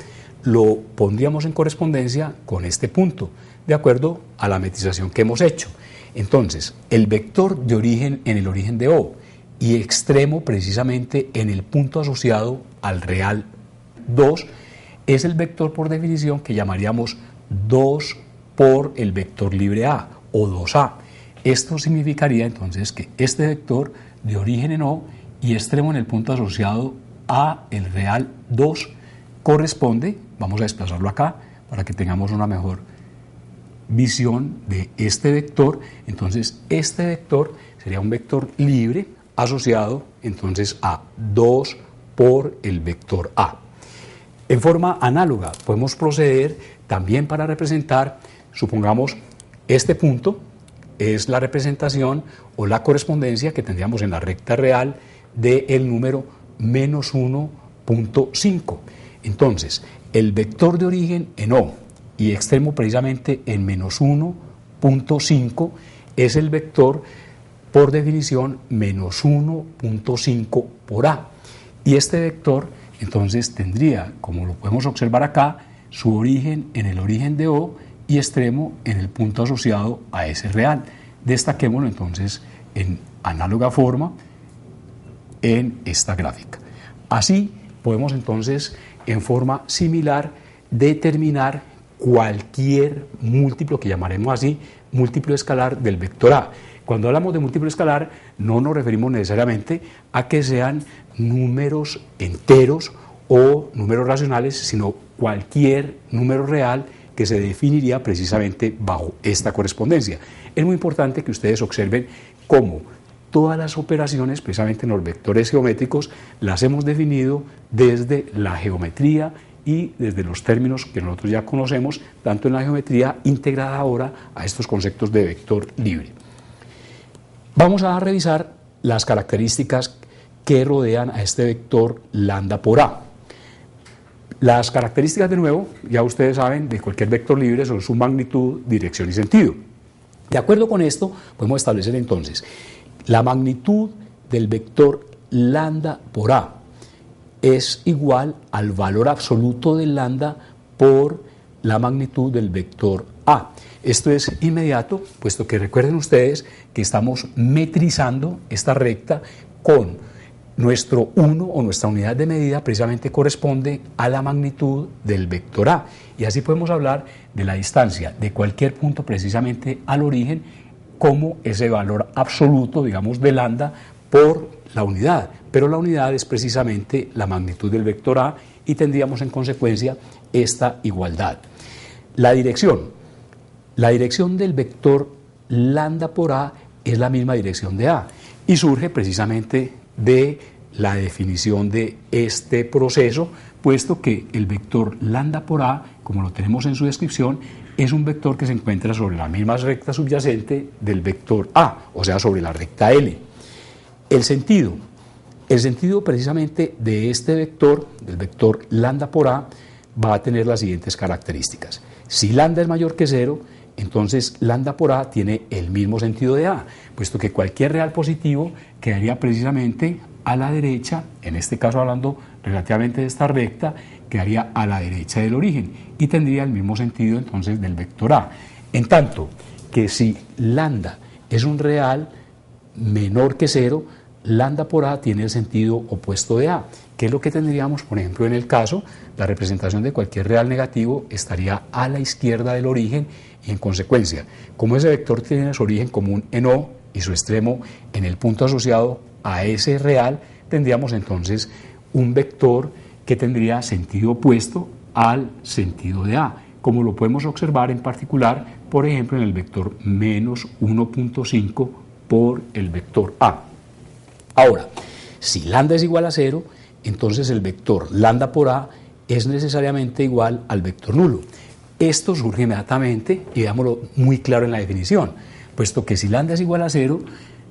lo pondríamos en correspondencia con este punto, de acuerdo a la metrización que hemos hecho. Entonces, el vector de origen en el origen de O y extremo precisamente en el punto asociado al real 2 es el vector por definición que llamaríamos 2 por el vector libre A o 2A. Esto significaría entonces que este vector de origen en O y extremo en el punto asociado a el real 2 corresponde, vamos a desplazarlo acá para que tengamos una mejor visión de este vector. Entonces este vector sería un vector libre asociado entonces a 2 por el vector A. En forma análoga podemos proceder también para representar, supongamos, este punto es la representación o la correspondencia que tendríamos en la recta real del número menos 1.5. Entonces, el vector de origen en O y extremo precisamente en menos 1.5 es el vector por definición menos 1.5 por A. Y este vector entonces tendría, como lo podemos observar acá, su origen en el origen de O y extremo en el punto asociado a ese real. Destaquémoslo entonces en análoga forma en esta gráfica. Así podemos entonces en forma similar determinar cualquier múltiplo, que llamaremos así, múltiplo escalar del vector A. Cuando hablamos de múltiplo escalar no nos referimos necesariamente a que sean números enteros o números racionales, sino cualquier número real que se definiría precisamente bajo esta correspondencia. Es muy importante que ustedes observen cómo todas las operaciones, precisamente en los vectores geométricos, las hemos definido desde la geometría y desde los términos que nosotros ya conocemos, tanto en la geometría integrada ahora a estos conceptos de vector libre. Vamos a revisar las características que rodean a este vector lambda por A. Las características, de nuevo, ya ustedes saben, de cualquier vector libre son su magnitud, dirección y sentido. De acuerdo con esto, podemos establecer entonces la magnitud del vector lambda por A es igual al valor absoluto del lambda por la magnitud del vector A. Esto es inmediato, puesto que recuerden ustedes que estamos metrizando esta recta con nuestro 1 o nuestra unidad de medida precisamente corresponde a la magnitud del vector A. Y así podemos hablar de la distancia de cualquier punto precisamente al origen como ese valor absoluto, digamos, de lambda por la unidad. Pero la unidad es precisamente la magnitud del vector A y tendríamos en consecuencia esta igualdad. La dirección del vector lambda por A es la misma dirección de A y surge precisamente de la definición de este proceso, puesto que el vector lambda por A, como lo tenemos en su descripción, es un vector que se encuentra sobre la misma recta subyacente del vector A, o sea, sobre la recta L. El sentido precisamente de este vector, del vector lambda por A, va a tener las siguientes características. Si lambda es mayor que 0, entonces lambda por A tiene el mismo sentido de A, puesto que cualquier real positivo quedaría precisamente a la derecha, en este caso hablando relativamente de esta recta, quedaría a la derecha del origen y tendría el mismo sentido entonces del vector A. En tanto que si lambda es un real menor que 0, lambda por A tiene el sentido opuesto de A, que es lo que tendríamos, por ejemplo, en el caso, la representación de cualquier real negativo estaría a la izquierda del origen y en consecuencia, como ese vector tiene su origen común en O y su extremo en el punto asociado a ese real, tendríamos entonces un vector que tendría sentido opuesto al sentido de A, como lo podemos observar en particular, por ejemplo, en el vector menos 1.5 por el vector A. Ahora, si lambda es igual a 0, entonces el vector lambda por A es necesariamente igual al vector nulo. Esto surge inmediatamente, y veámoslo muy claro en la definición, puesto que si lambda es igual a 0,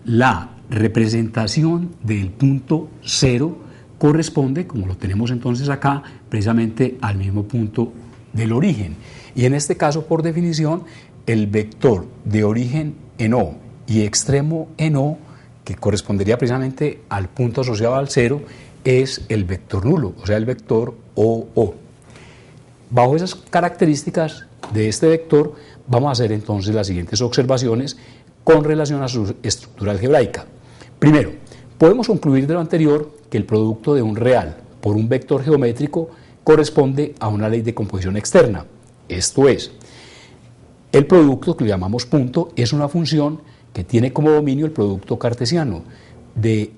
la representación del punto 0 corresponde, como lo tenemos entonces acá, precisamente al mismo punto del origen. Y en este caso, por definición, el vector de origen en O y extremo en O, que correspondería precisamente al punto asociado al 0, es el vector nulo, o sea, el vector OO. Bajo esas características de este vector, vamos a hacer entonces las siguientes observaciones con relación a su estructura algebraica. Primero, podemos concluir de lo anterior que el producto de un real por un vector geométrico corresponde a una ley de composición externa. Esto es, el producto, que lo llamamos punto, es una función que tiene como dominio el producto cartesiano de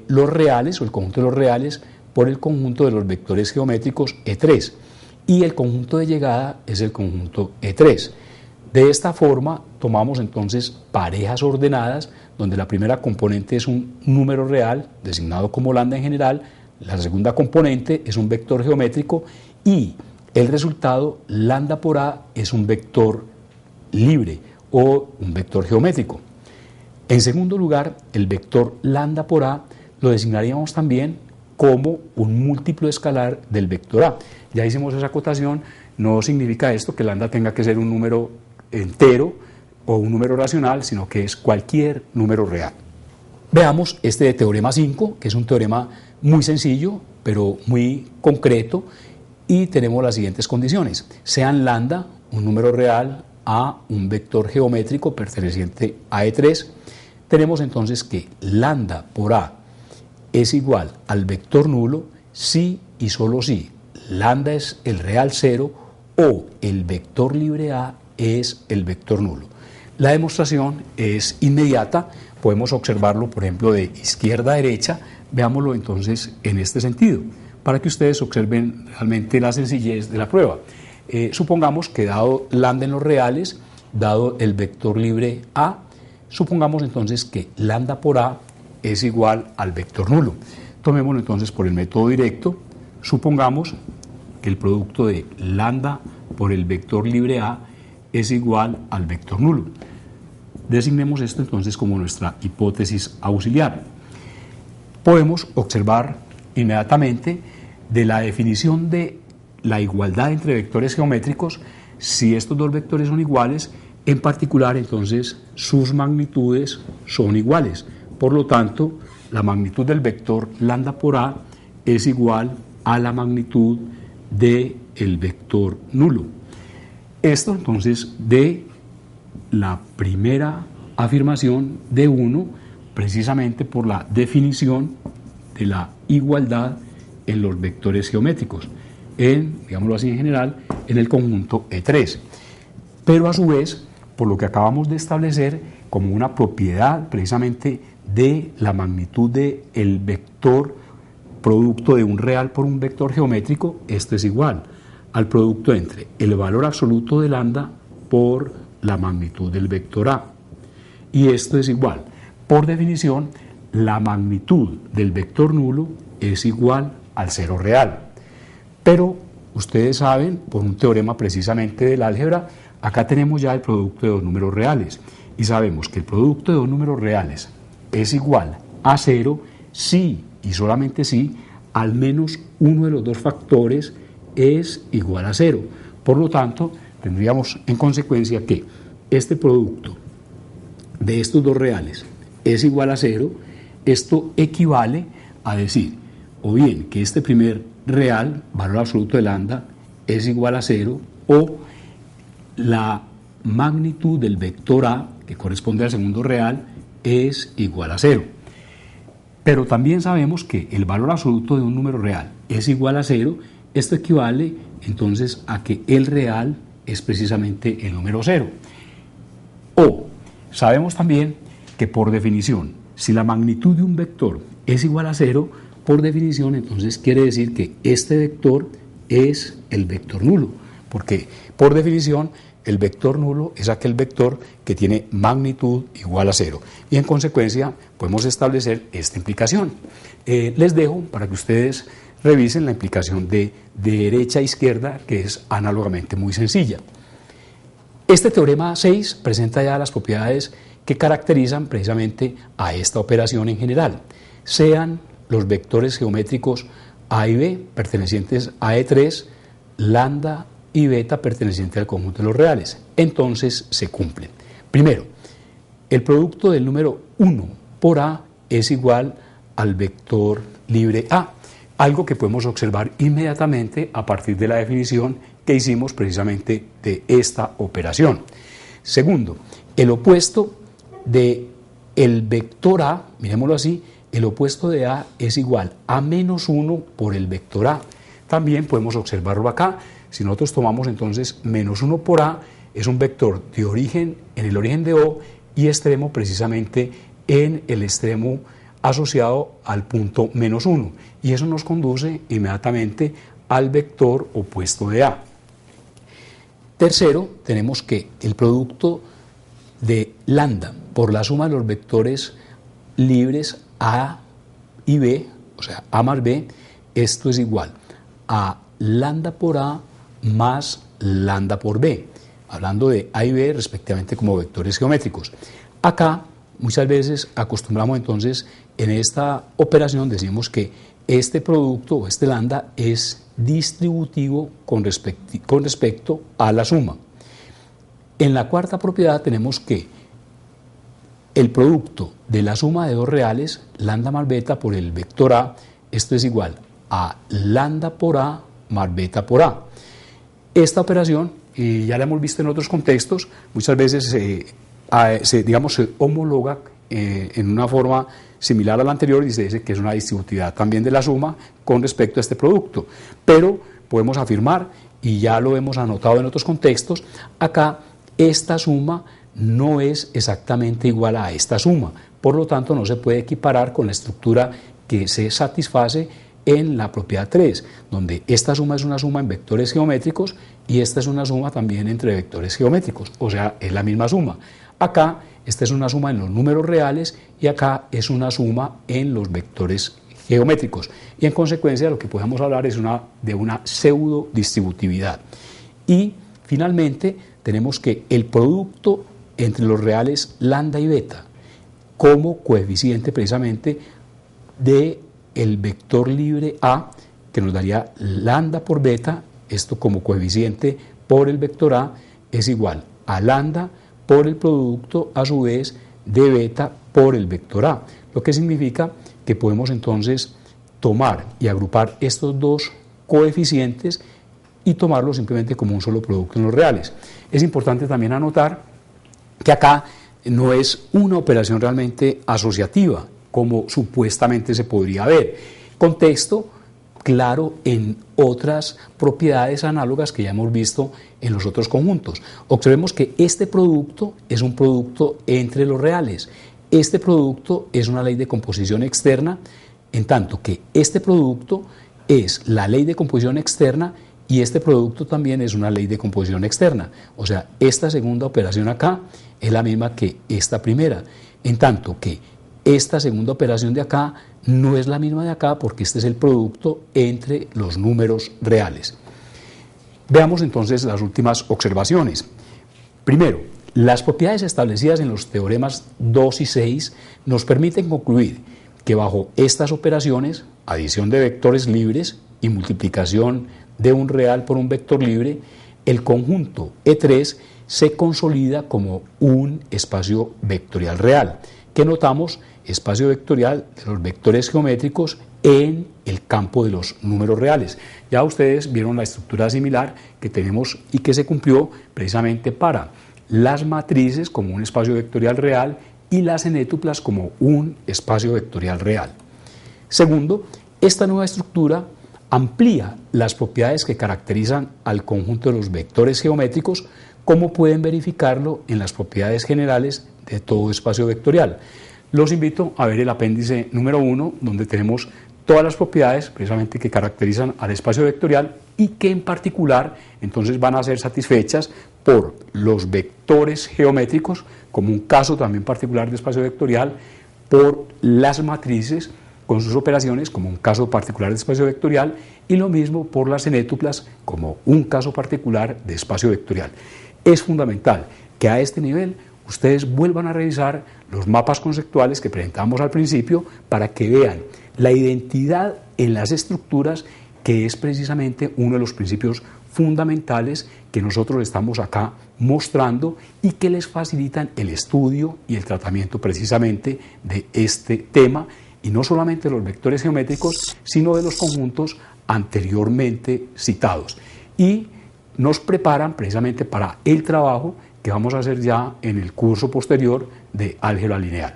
los reales, o el conjunto de los reales, por el conjunto de los vectores geométricos E3, y el conjunto de llegada es el conjunto E3. De esta forma tomamos entonces parejas ordenadas, donde la primera componente es un número real, designado como lambda en general, la segunda componente es un vector geométrico y el resultado, lambda por A, es un vector libre o un vector geométrico. En segundo lugar, el vector lambda por A lo designaríamos también como un múltiplo escalar del vector A. Ya hicimos esa acotación, no significa esto que lambda tenga que ser un número entero o un número racional, sino que es cualquier número real. Veamos este de teorema 5, que es un teorema muy sencillo, pero muy concreto, y tenemos las siguientes condiciones. Sean lambda, un número real, A, un vector geométrico perteneciente a E3, tenemos entonces que lambda por A es igual al vector nulo si y solo si lambda es el real 0 o el vector libre A es el vector nulo. La demostración es inmediata, podemos observarlo, por ejemplo, de izquierda a derecha. Veámoslo entonces en este sentido, para que ustedes observen realmente la sencillez de la prueba. Supongamos que dado lambda en los reales, dado el vector libre A, supongamos entonces que lambda por A es igual al vector nulo. Tomémoslo entonces por el método directo. Supongamos que el producto de lambda por el vector libre A es igual al vector nulo. Designemos esto entonces como nuestra hipótesis auxiliar. Podemos observar inmediatamente de la definición de la igualdad entre vectores geométricos, si estos dos vectores son iguales, en particular entonces sus magnitudes son iguales. Por lo tanto, la magnitud del vector lambda por A es igual a la magnitud del vector nulo. Esto entonces de la primera afirmación de 1, precisamente por la definición de la igualdad en los vectores geométricos, digámoslo así en general, en el conjunto E3. Pero a su vez, por lo que acabamos de establecer como una propiedad precisamente de la magnitud del vector producto de un real por un vector geométrico, esto es igual al producto entre el valor absoluto de lambda por la magnitud del vector A. Y esto es igual, por definición, la magnitud del vector nulo es igual al 0 real. Pero ustedes saben, por un teorema precisamente del álgebra, acá tenemos ya el producto de dos números reales y sabemos que el producto de dos números reales es igual a 0 si y solamente si al menos uno de los dos factores es igual a 0. Por lo tanto, tendríamos en consecuencia que este producto de estos dos reales es igual a 0. Esto equivale a decir o bien que este primer real, valor absoluto de lambda, es igual a 0, o la magnitud del vector A, que corresponde al segundo real, es igual a 0. Pero también sabemos que el valor absoluto de un número real es igual a 0. Esto equivale entonces a que el real es precisamente el número 0. O sabemos también que por definición, si la magnitud de un vector es igual a 0, por definición entonces quiere decir que este vector es el vector nulo, porque por definición el vector nulo es aquel vector que tiene magnitud igual a 0. Y en consecuencia podemos establecer esta implicación. Les dejo para que ustedes revisen la implicación de derecha a izquierda, que es análogamente muy sencilla. Este teorema 6 presenta ya las propiedades que caracterizan precisamente a esta operación en general, sean los vectores geométricos A y B pertenecientes a E3, lambda y beta perteneciente al conjunto de los reales. Entonces se cumplen. Primero, el producto del número 1 por A es igual al vector libre A, algo que podemos observar inmediatamente a partir de la definición que hicimos precisamente de esta operación. Segundo, el opuesto de el vector A, miremoslo así, el opuesto de A es igual a menos 1 por el vector A. También podemos observarlo acá. Si nosotros tomamos entonces menos 1 por A, es un vector de origen en el origen de O y extremo precisamente en el extremo asociado al punto menos 1. Y eso nos conduce inmediatamente al vector opuesto de A. Tercero, tenemos que el producto de lambda por la suma de los vectores libres A y B, o sea, A más B, esto es igual a lambda por A más lambda por B, hablando de A y B respectivamente como vectores geométricos. Acá muchas veces acostumbramos entonces en esta operación decimos que este producto o este lambda es distributivo con respecto a la suma. En la cuarta propiedad tenemos que el producto de la suma de dos reales, lambda más beta por el vector A, esto es igual a lambda por A más beta por A. Esta operación, ya la hemos visto en otros contextos, muchas veces se homologa en una forma similar a la anterior y se dice que es una distributividad también de la suma con respecto a este producto. Pero podemos afirmar, y ya lo hemos anotado en otros contextos, acá esta suma no es exactamente igual a esta suma, por lo tanto no se puede equiparar con la estructura que se satisface en la propiedad 3, donde esta suma es una suma en vectores geométricos y esta es una suma también entre vectores geométricos, o sea, es la misma suma. Acá esta es una suma en los números reales y acá es una suma en los vectores geométricos, y en consecuencia lo que podemos hablar es de una pseudo distributividad. Y finalmente tenemos que el producto entre los reales lambda y beta como coeficiente precisamente de el vector libre A, que nos daría lambda por beta, esto como coeficiente por el vector A, es igual a lambda por el producto a su vez de beta por el vector A, lo que significa que podemos entonces tomar y agrupar estos dos coeficientes y tomarlos simplemente como un solo producto en los reales. Es importante también anotar que acá no es una operación realmente asociativa, como supuestamente se podría ver. Contexto claro en otras propiedades análogas que ya hemos visto en los otros conjuntos. Observemos que este producto es un producto entre los reales. Este producto es una ley de composición externa, en tanto que este producto es la ley de composición externa y este producto también es una ley de composición externa. O sea, esta segunda operación acá es la misma que esta primera, en tanto que esta segunda operación de acá no es la misma de acá porque este es el producto entre los números reales. Veamos entonces las últimas observaciones. Primero, las propiedades establecidas en los teoremas 2 y 6 nos permiten concluir que bajo estas operaciones, adición de vectores libres y multiplicación de un real por un vector libre, el conjunto E3 se consolida como un espacio vectorial real, que notamos espacio vectorial de los vectores geométricos en el campo de los números reales. Ya ustedes vieron la estructura similar que tenemos y que se cumplió precisamente para las matrices como un espacio vectorial real y las enétuplas como un espacio vectorial real. Segundo, esta nueva estructura amplía las propiedades que caracterizan al conjunto de los vectores geométricos, como pueden verificarlo en las propiedades generales de todo espacio vectorial. Los invito a ver el apéndice número 1, donde tenemos todas las propiedades precisamente que caracterizan al espacio vectorial y que en particular entonces van a ser satisfechas por los vectores geométricos, como un caso también particular de espacio vectorial, por las matrices con sus operaciones, como un caso particular de espacio vectorial, y lo mismo por las enétuplas, como un caso particular de espacio vectorial. Es fundamental que a este nivel ustedes vuelvan a revisar los mapas conceptuales que presentamos al principio para que vean la identidad en las estructuras, que es precisamente uno de los principios fundamentales que nosotros estamos acá mostrando y que les facilitan el estudio y el tratamiento precisamente de este tema, y no solamente de los vectores geométricos, sino de los conjuntos anteriormente citados. Y nos preparan precisamente para el trabajo que vamos a hacer ya en el curso posterior de álgebra lineal.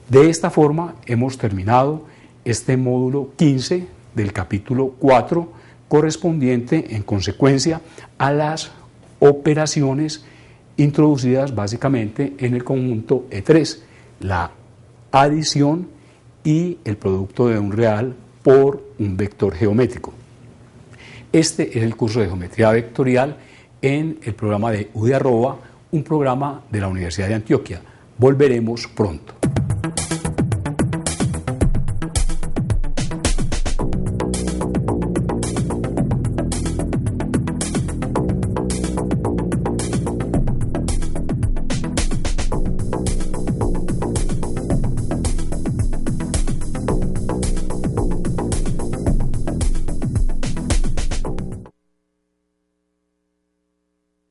De esta forma hemos terminado este módulo 15 del capítulo 4, correspondiente en consecuencia a las operaciones introducidas básicamente en el conjunto E3, la adición y el producto de un real por un vector geométrico. Este es el curso de geometría vectorial en el programa de UDE Arroba, un programa de la Universidad de Antioquia. Volveremos pronto.